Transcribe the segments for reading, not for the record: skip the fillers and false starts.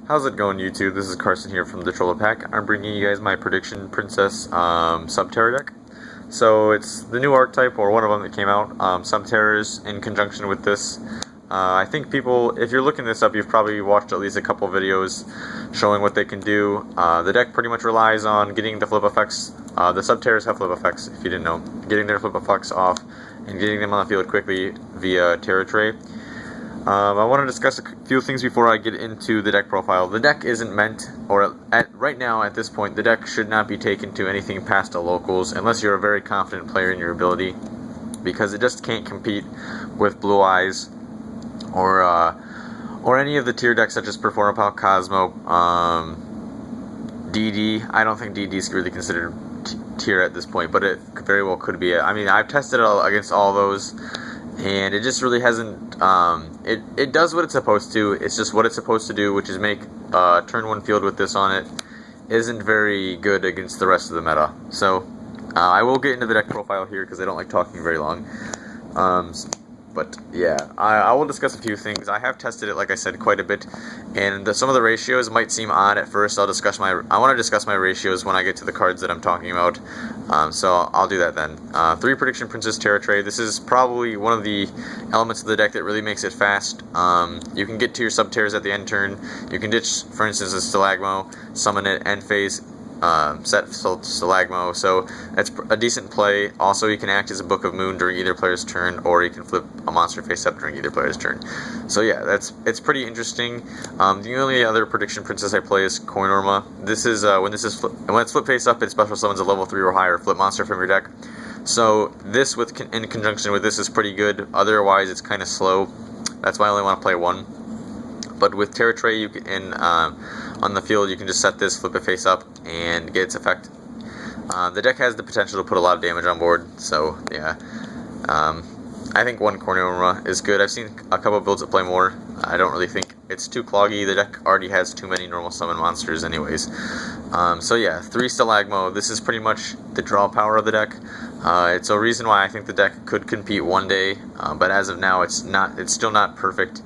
How's it going, YouTube? This is Carson here from the Troller Pack. I'm bringing you guys my Prediction Princess Subterror deck. So it's the new archetype, or one of them that came out. Subterrors in conjunction with this. I think people, if you're looking this up, you've probably watched at least a couple videos showing what they can do. The deck pretty much relies on getting the flip effects. The Subterrors have flip effects, if you didn't know. Getting their flip effects off and getting them on the field quickly via Terra Tray. I want to discuss a few things before I get into the deck profile. The deck isn't meant, or right now at this point, the deck should not be taken to anything past the locals unless you're a very confident player in your ability, because it just can't compete with Blue Eyes or any of the tier decks such as Performapal, Cosmo, DD. I don't think DD is really considered tier at this point, but it very well could be. I mean, I've tested it against all those, and it just really hasn't, it does what it's supposed to. It's just what it's supposed to do, which is make turn 1 field with this on it, isn't very good against the rest of the meta. So, I will get into the deck profile here because I don't like talking very long. But yeah, I will discuss a few things. I have tested it, like I said, quite a bit, and some of the ratios might seem odd at first. I want to discuss my ratios when I get to the cards that I'm talking about. So I'll do that then. 3 Prediction Princess Terra Tray. This is probably one of the elements of the deck that really makes it fast. You can get to your Subterrors at the end turn. You can ditch, for instance, a Stalagmo, summon it end phase. Set Stalagmo, so that's a decent play. Also, you can act as a Book of Moon during either player's turn, or you can flip a monster face up during either player's turn. So yeah, it's pretty interesting. The only other Prediction Princess I play is Coinorma. This is when it's flip face up, it special summons a level 3 or higher flip monster from your deck. So this in conjunction with this is pretty good. Otherwise, it's kind of slow. That's why I only want to play one. But with Terra Tray, you can on the field, you can just set this, flip it face up, and get its effect. The deck has the potential to put a lot of damage on board, so yeah. I think one Coinorma is good. I've seen a couple builds that play more. I don't really think it's too cloggy. The deck already has too many normal summon monsters anyways. So yeah, 3 Stalagmo. This is pretty much the draw power of the deck. It's a reason why I think the deck could compete one day, but as of now, it's still not perfect.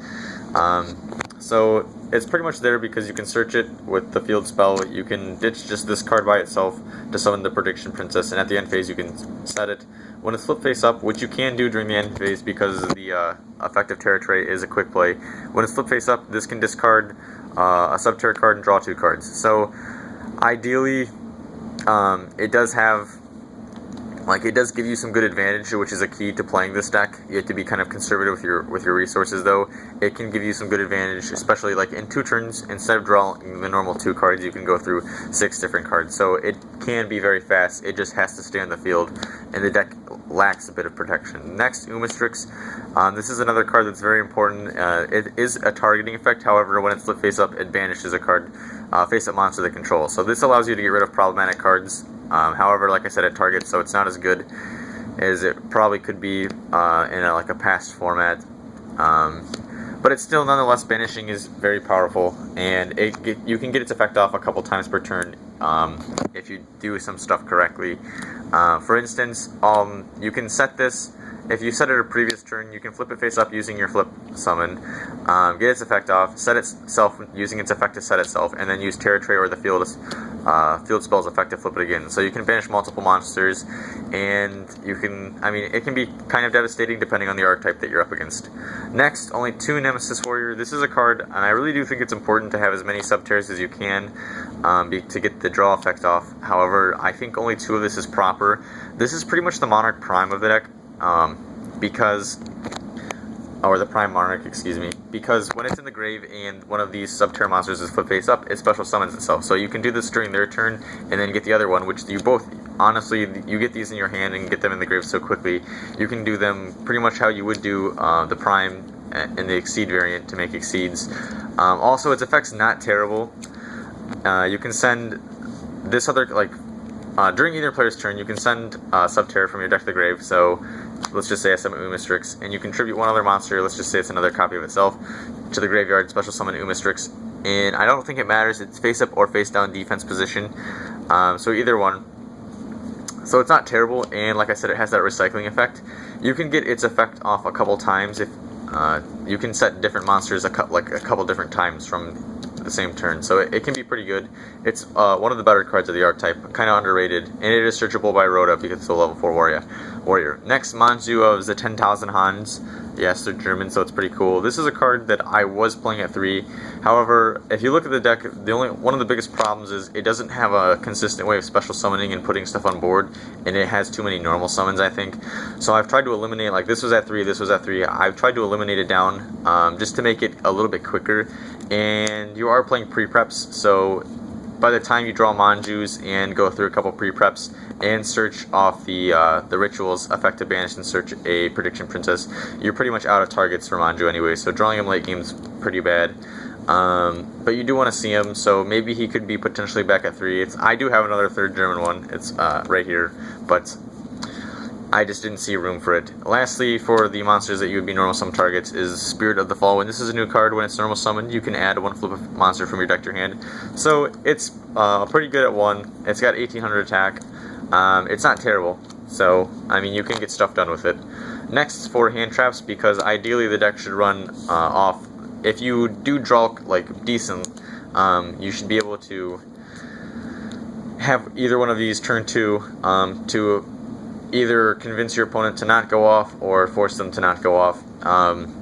So it's pretty much there because you can search it with the field spell. You can ditch just this card by itself to summon the Prediction Princess, and at the end phase you can set it. When it's flip face up, which you can do during the end phase because the effective Terra Tray is a quick play, when it's flip face up, this can discard a Subterror card and draw 2 cards. So ideally, it does have, it does give you some good advantage, which is a key to playing this deck. You have to be kind of conservative with your resources, though. It can give you some good advantage, especially like in 2 turns. Instead of drawing the normal 2 cards, you can go through 6 different cards. So it can be very fast. It just has to stay on the field, and the deck lacks a bit of protection. Next, Umastrix. This is another card that's very important. It is a targeting effect. However, when it's flip face up, it banishes a card, face up monster that controls. So this allows you to get rid of problematic cards. However, like I said, it targets, so it's not as good as it probably could be in a past format. But it's still, nonetheless, banishing is very powerful, and you can get its effect off a couple times per turn if you do some stuff correctly. For instance, you can set this. If you set it a previous turn, you can flip it face up using your flip summon, get its effect off, set itself using its effect to set itself, and then use Terra Tray or the field spell's effect to flip it again. So you can banish multiple monsters, and you can, it can be kind of devastating depending on the archetype that you're up against. Next, only 2 Nemesis Warrior. This is a card, and I really do think it's important to have as many Subterrors as you can to get the draw effect off. However, I think only 2 of this is proper. This is pretty much the Monarch Prime of the deck. Or the Prime Monarch, excuse me, because when it's in the grave and one of these Subterror monsters is flip face up, it special summons itself. So you can do this during their turn and then get the other one, which you both, honestly, you get these in your hand and get them in the grave so quickly. You can do them pretty much how you would do the Prime and the Exceed variant to make Exceeds. Also, its effect's not terrible. You can send this other, during either player's turn, you can send Subterror from your deck to the grave. So let's just say I summon Umastrix, and you contribute one other monster, let's just say it's another copy of itself, to the graveyard, special summon Umastrix, and I don't think it matters, it's face up or face down defense position, so either one. So it's not terrible, and like I said, it has that recycling effect. You can get its effect off a couple times if you can set different monsters a couple different times from the same turn, so it can be pretty good. It's one of the better cards of the archetype, kind of underrated, and it is searchable by Rhoda because it's a level 4 warrior. Next, Manju of the 10,000 Hans. Yes, they're German, so it's pretty cool. This is a card that I was playing at 3. However, if you look at the deck, one of the biggest problems is it doesn't have a consistent way of special summoning and putting stuff on board, and it has too many normal summons, I think. So I've tried to eliminate, like this was at 3, this was at 3. I've tried to eliminate it down just to make it a little bit quicker. And you are playing pre-preps, so by the time you draw Manjus and go through a couple pre-preps and search off the rituals, effective banish, and search a prediction princess, you're pretty much out of targets for Manju anyway, so drawing him late game's pretty bad. But you do want to see him, so maybe he could be potentially back at 3. I do have another third German one, it's right here, but I just didn't see room for it. Lastly, for the monsters that you would be normal summon targets is Spirit of the Fall. When this is a new card, when it's normal summoned, you can add 1 flip of monster from your deck to your hand. So it's pretty good at 1. It's got 1800 attack. It's not terrible. So, I mean, you can get stuff done with it. Next, for hand traps, because ideally the deck should run off. If you do draw like decent, you should be able to have either one of these turn 2 to either convince your opponent to not go off or force them to not go off,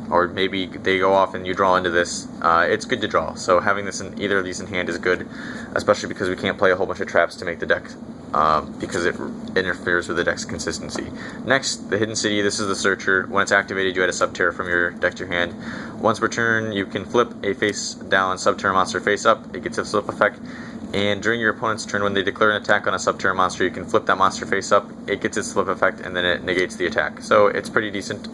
or maybe they go off and you draw into this. It's good to draw, so having this in either of these in hand is good, especially because we can't play a whole bunch of traps to make the deck, because it interferes with the deck's consistency. Next, the Hidden City. This is the Searcher. When it's activated, you add a Subterror from your deck to your hand. Once per turn, you can flip a face down Subterror monster face up. It gets a flip effect. And during your opponent's turn, when they declare an attack on a Subterror monster, you can flip that monster face up, it gets its flip effect, and then it negates the attack. So it's pretty decent.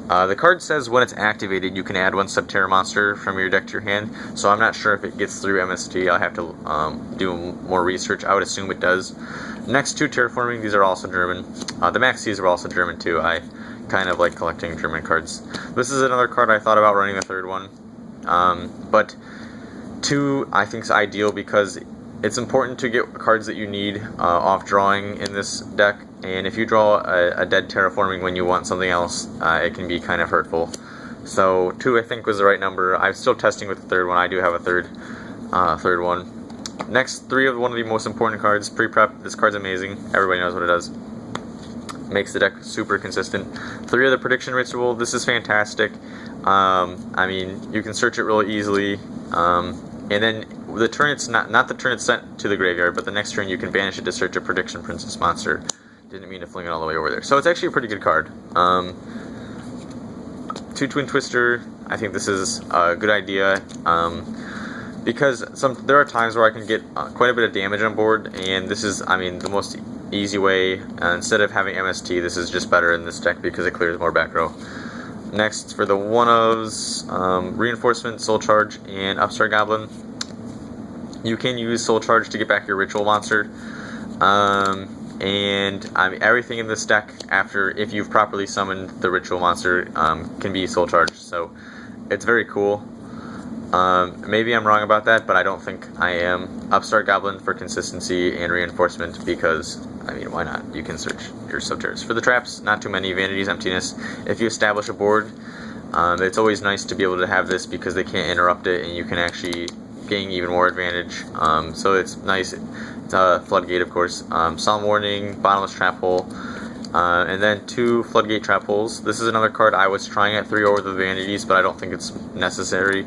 The card says when it's activated, you can add 1 Subterror monster from your deck to your hand, so I'm not sure if it gets through MST. I'll have to do more research. I would assume it does. Next, 2 Terraforming. These are also German. The Maxis are also German too. I kind of like collecting German cards. This is another card I thought about running the third one, but 2 I think is ideal because it's important to get cards that you need off drawing in this deck, and if you draw a dead Terraforming when you want something else, it can be kind of hurtful. So 2 I think was the right number. I'm still testing with the third one. I do have a third one. Next, 3 of one of the most important cards, Pre-Prep. This card's amazing. Everybody knows what it does. Makes the deck super consistent. 3 of the Prediction Ritual. This is fantastic. I mean, you can search it really easily. And then the turn it's not the turn it's sent to the graveyard, but the next turn you can banish it to search a Prediction Princess monster. Didn't mean to fling it all the way over there. So it's actually a pretty good card. 2 Twin Twister. I think this is a good idea. Because there are times where I can get quite a bit of damage on board, and this is, I mean, the most easy way. Instead of having MST, this is just better in this deck because it clears more back row. Next, for the 1-ofs, Reinforcement, Soul Charge, and Upstart Goblin. You can use Soul Charge to get back your Ritual monster. And I mean, everything in this deck, if you've properly summoned the Ritual monster, can be Soul Charged. So it's very cool. Maybe I'm wrong about that, but I don't think I am. Upstart Goblin for consistency and reinforcement because, I mean, why not? You can search your Subterrors. For the traps, not too many. Vanity's Emptiness. If you establish a board, it's always nice to be able to have this because they can't interrupt it and you can actually gain even more advantage. So it's nice. It's a Floodgate, of course. Solemn Warning, Bottomless Trap Hole. And then 2 Floodgate Trap Holes. This is another card I was trying at 3 over the Vanities, but I don't think it's necessary.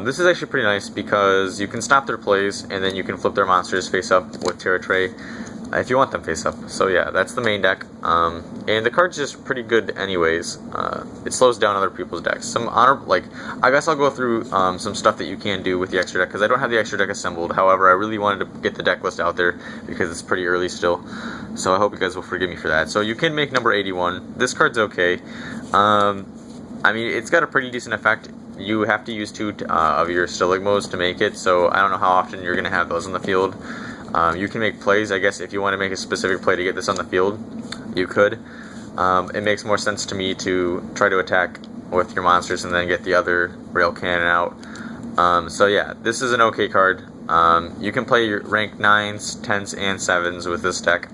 This is actually pretty nice because you can stop their plays and then you can flip their monsters face up with Terra Tray if you want them face up. So yeah, that's the main deck. And the card's just pretty good anyways. It slows down other people's decks. I guess I'll go through some stuff that you can do with the extra deck because I don't have the extra deck assembled. However, I really wanted to get the deck list out there because it's pretty early still. So I hope you guys will forgive me for that. So you can make number 81. This card's okay. I mean, it's got a pretty decent effect. You have to use 2 of your Stilligmos to make it, so I don't know how often you're going to have those in the field. You can make plays, I guess, if you want to make a specific play to get this on the field, you could. It makes more sense to me to try to attack with your monsters and then get the other rail cannon out. So yeah, this is an okay card. You can play your rank 9s, 10s, and 7s with this deck.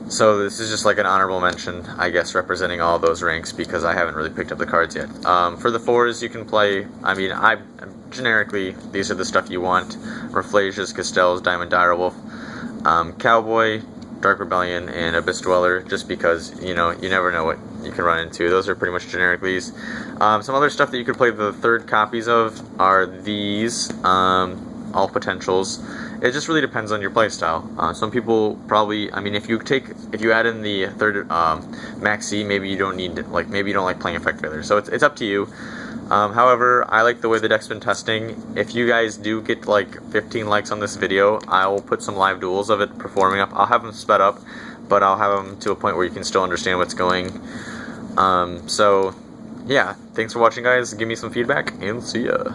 So this is just like an honorable mention, I guess, representing all those ranks because I haven't really picked up the cards yet. For the 4s, you can play, I mean, generically, these are the stuff you want. Rafflesias, Castells, Diamond Direwolf, Cowboy, Dark Rebellion, and Abyss Dweller, just because, you know, you never know what you can run into. Those are pretty much generic leads. Some other stuff that you could play the 3rd copies of are these, all potentials. It just really depends on your playstyle. Some people probably, I mean, if you add in the 3rd Maxi, maybe you don't need, like, maybe you don't like playing Effect Failure. So it's up to you. However, I like the way the deck's been testing. If you guys do get like 15 likes on this video, I will put some live duels of it performing up. I'll have them sped up, but I'll have them to a point where you can still understand what's going. So, yeah, thanks for watching, guys. Give me some feedback, and see ya.